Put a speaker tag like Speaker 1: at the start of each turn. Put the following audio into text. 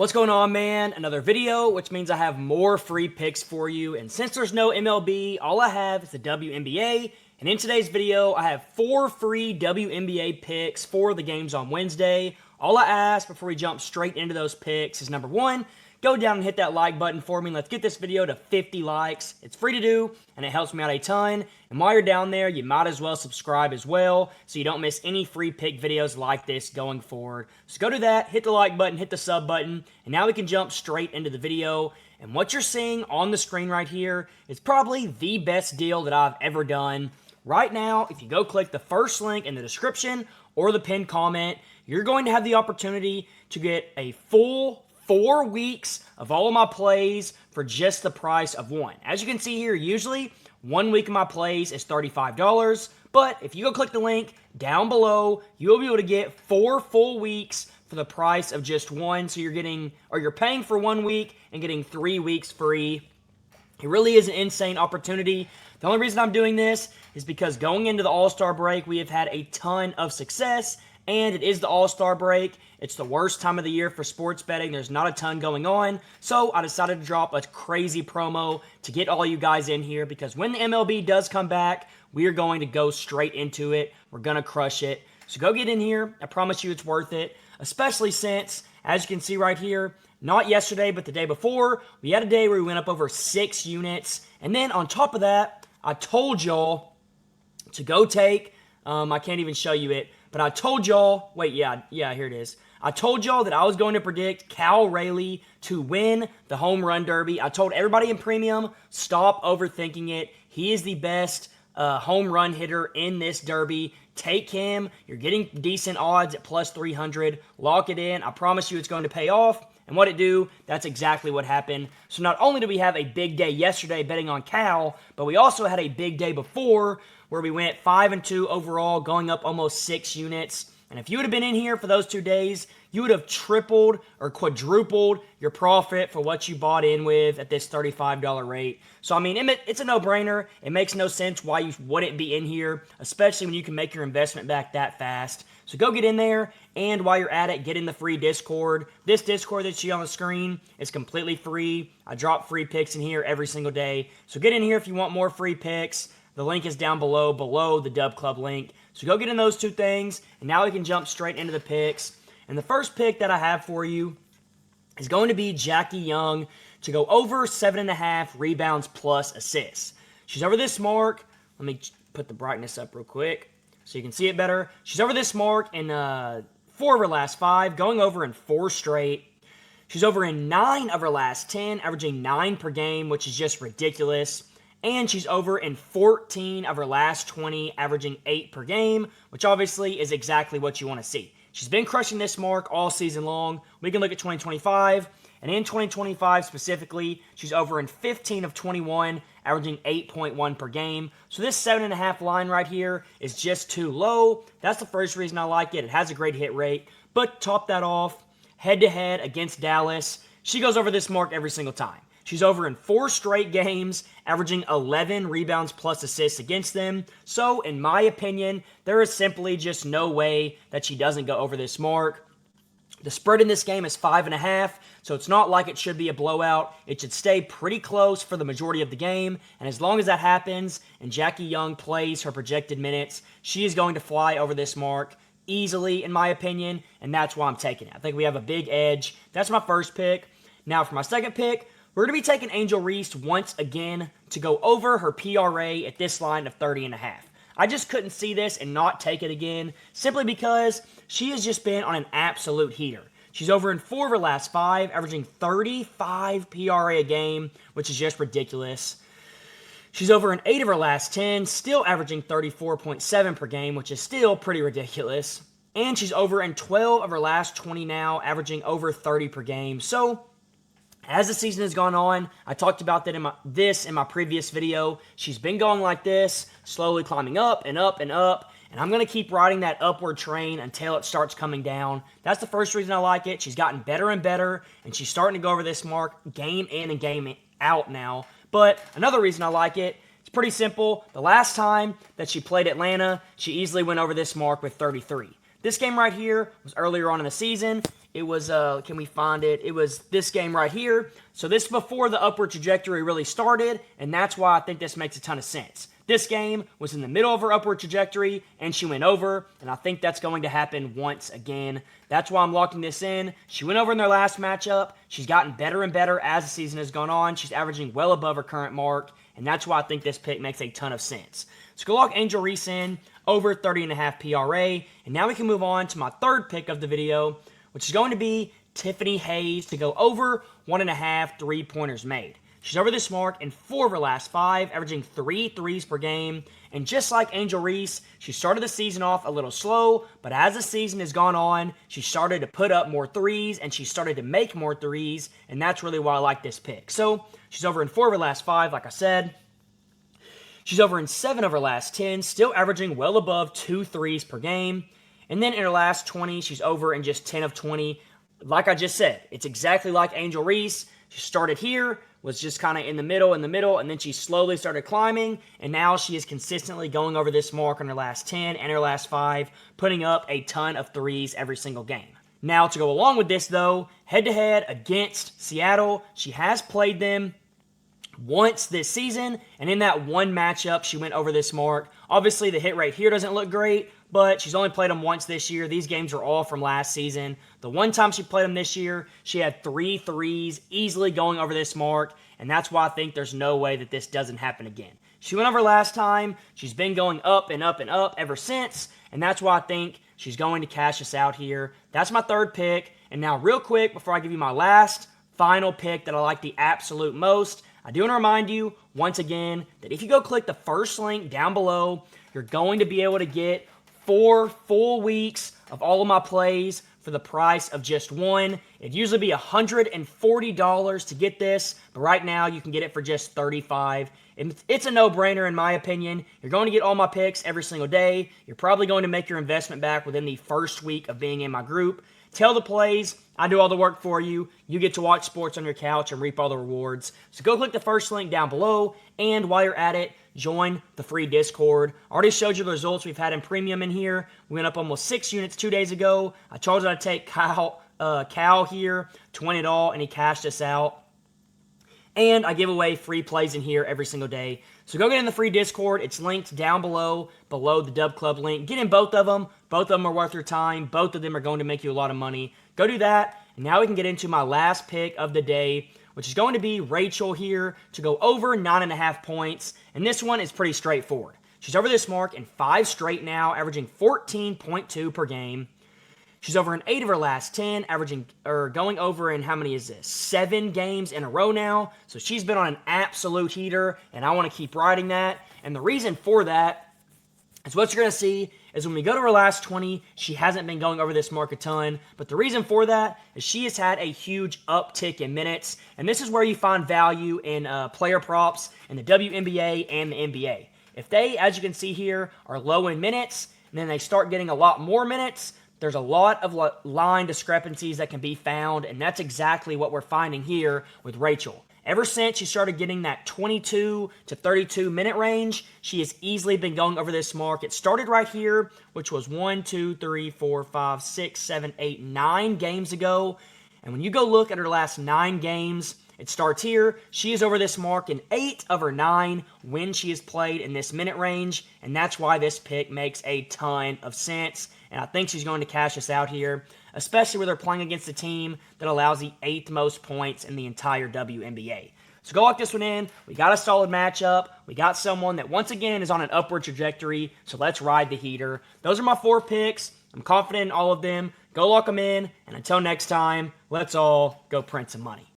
Speaker 1: What's going on, man? Another video, which means I have more free picks for you. And since there's no MLB, all I have is the WNBA. And in today's video, I have 4 free WNBA picks for the games on Wednesday. All I ask before we jump straight into those picks is number 1, go down and hit that like button for me. And let's get this video to 50 likes. It's free to do, and it helps me out a ton. And while you're down there, you might as well subscribe as well so you don't miss any free pick videos like this going forward. So go do that, hit the like button, hit the sub button, and now we can jump straight into the video. And what you're seeing on the screen right here is probably the best deal that I've ever done. Right now, if you go click the first link in the description or the pinned comment, you're going to have the opportunity to get a full 4 weeks of all of my plays for just the price of one. As you can see here, usually 1 week of my plays is $35, but if you go click the link down below, you'll be able to get 4 full weeks for the price of just one. So you're paying for 1 week and getting 3 weeks free. It really is an insane opportunity. The only reason I'm doing this is because going into the All-Star break, we have had a ton of success, and it is the All-Star break. It's the worst time of the year for sports betting. There's not a ton going on, so I decided to drop a crazy promo to get all you guys in here, because when the MLB does come back, we are going to go straight into it. We're going to crush it. So go get in here. I promise you it's worth it, especially since, as you can see right here, not yesterday, but the day before, we had a day where we went up over 6 units. And then on top of that, I told y'all to go take, I can't even show you it, but I told y'all, wait, yeah, here it is. I told y'all that I was going to predict Cal Raleigh to win the home run derby. I told everybody in premium, stop overthinking it. He is the best home run hitter in this derby. Take him. You're getting decent odds at plus 300. Lock it in. I promise you it's going to pay off. And what it do, that's exactly what happened. So not only did we have a big day yesterday betting on Cal, but we also had a big day before where we went 5-2 overall, going up almost 6 units. And if you would have been in here for those 2 days, you would have tripled or quadrupled your profit for what you bought in with at this $35 rate. So, I mean, it's a no-brainer. It makes no sense why you wouldn't be in here, especially when you can make your investment back that fast. So go get in there, and while you're at it, get in the free Discord. This Discord that you see on the screen is completely free. I drop free picks in here every single day. So get in here if you want more free picks. The link is down below the Dub Club link. So go get in those 2 things, and now we can jump straight into the picks. And the first pick that I have for you is going to be Jackie Young to go over 7.5 rebounds plus assists. She's over this mark. Let me put the brightness up real quick so you can see it better. She's over this mark in 4 of her last 5, going over in 4 straight. She's over in 9 of her last 10, averaging 9 per game, which is just ridiculous. And she's over in 14 of her last 20, averaging 8 per game, which obviously is exactly what you want to see. She's been crushing this mark all season long. We can look at 2025, and in 2025 specifically, she's over in 15 of 21, averaging 8.1 per game. So this 7.5 line right here is just too low. That's the first reason I like it. It has a great hit rate, but top that off, head-to-head against Dallas, she goes over this mark every single time. She's over in 4 straight games, averaging 11 rebounds plus assists against them. So, in my opinion, there is simply just no way that she doesn't go over this mark. The spread in this game is 5.5, so it's not like it should be a blowout. It should stay pretty close for the majority of the game, and as long as that happens and Jackie Young plays her projected minutes, she is going to fly over this mark easily, in my opinion, and that's why I'm taking it. I think we have a big edge. That's my first pick. Now, for my second pick, we're going to be taking Angel Reese once again to go over her PRA at this line of 30.5. I just couldn't see this and not take it again, simply because she has just been on an absolute heater. She's over in 4 of her last 5, averaging 35 PRA a game, which is just ridiculous. She's over in 8 of her last 10, still averaging 34.7 per game, which is still pretty ridiculous. And she's over in 12 of her last 20 now, averaging over 30 per game. So, as the season has gone on, I talked about that in my previous video. She's been going like this, slowly climbing up and up and up, and I'm going to keep riding that upward train until it starts coming down. That's the first reason I like it. She's gotten better and better, and she's starting to go over this mark game in and game out now. But another reason I like it, it's pretty simple. The last time that she played Atlanta, she easily went over this mark with 33. This game right here was earlier on in the season. It was, can we find it? It was this game right here. So this is before the upward trajectory really started, and that's why I think this makes a ton of sense. This game was in the middle of her upward trajectory, and she went over, and I think that's going to happen once again. That's why I'm locking this in. She went over in their last matchup. She's gotten better and better as the season has gone on. She's averaging well above her current mark, and that's why I think this pick makes a ton of sense. So go lock Angel Reese in, over 30.5 PRA, and now we can move on to my third pick of the video, which is going to be Tiffany Hayes to go over 1.5 3-pointers made. She's over this mark in 4 of her last 5, averaging 3 threes per game. And just like Angel Reese, she started the season off a little slow, but as the season has gone on, she started to put up more threes, and she started to make more threes, and that's really why I like this pick. So she's over in 4 of her last 5, like I said. She's over in 7 of her last 10, still averaging well above 2 threes per game. And then in her last 20, she's over in just 10 of 20. Like I just said, it's exactly like Angel Reese. She started here, was just kind of in the middle, and then she slowly started climbing, and now she is consistently going over this mark in her last 10 and her last 5, putting up a ton of threes every single game. Now, to go along with this, though, head-to-head against Seattle, she has played them once this season, and in that one matchup, she went over this mark. Obviously, the hit rate here doesn't look great, but she's only played them once this year. These games are all from last season. The one time she played them this year, she had 3 threes, easily going over this mark, and that's why I think there's no way that this doesn't happen again. She went over last time. She's been going up and up and up ever since, and that's why I think she's going to cash us out here. That's my third pick, and now real quick, before I give you my last, final pick that I like the absolute most, I do want to remind you, once again, that if you go click the first link down below, you're going to be able to get 4 full weeks of all of my plays for the price of just one. It'd usually be $140 to get this, but right now you can get it for just $35. It's a no-brainer in my opinion. You're going to get all my picks every single day. You're probably going to make your investment back within the first week of being in my group. Tell the plays, I do all the work for you. You get to watch sports on your couch and reap all the rewards. So go click the first link down below, and while you're at it, join the free Discord. I already showed you the results we've had in premium in here. We went up almost 6 units 2 days ago. I told you I'd take Cal here to win it all, and he cashed us out. And I give away free plays in here every single day. So go get in the free Discord. It's linked down below the Dub Club link. Get in both of them. Both of them are worth your time. Both of them are going to make you a lot of money. Go do that. And now we can get into my last pick of the day, which is going to be Rachel here to go over 9.5 points. And this one is pretty straightforward. She's over this mark in 5 straight now, averaging 14.2 per game. She's over in 8 of her last 10, going over in, how many is this? 7 games in a row now. So she's been on an absolute heater, and I want to keep riding that. And the reason for that is what you're going to see is when we go to her last 20, she hasn't been going over this mark a ton. But the reason for that is she has had a huge uptick in minutes. And this is where you find value in player props in the WNBA and the NBA. If they, as you can see here, are low in minutes, and then they start getting a lot more minutes, there's a lot of line discrepancies that can be found, and that's exactly what we're finding here with Rachel. Ever since she started getting that 22 to 32 minute range, she has easily been going over this mark. It started right here, which was 1, 2, 3, 4, 5, 6, 7, 8, 9 games ago. And when you go look at her last 9 games, it starts here. She is over this mark in 8 of her 9 when she has played in this minute range, and that's why this pick makes a ton of sense. And I think she's going to cash us out here, especially with her playing against a team that allows the 8th most points in the entire WNBA. So go lock this one in. We got a solid matchup. We got someone that, once again, is on an upward trajectory, so let's ride the heater. Those are my 4 picks. I'm confident in all of them. Go lock them in, and until next time, let's all go print some money.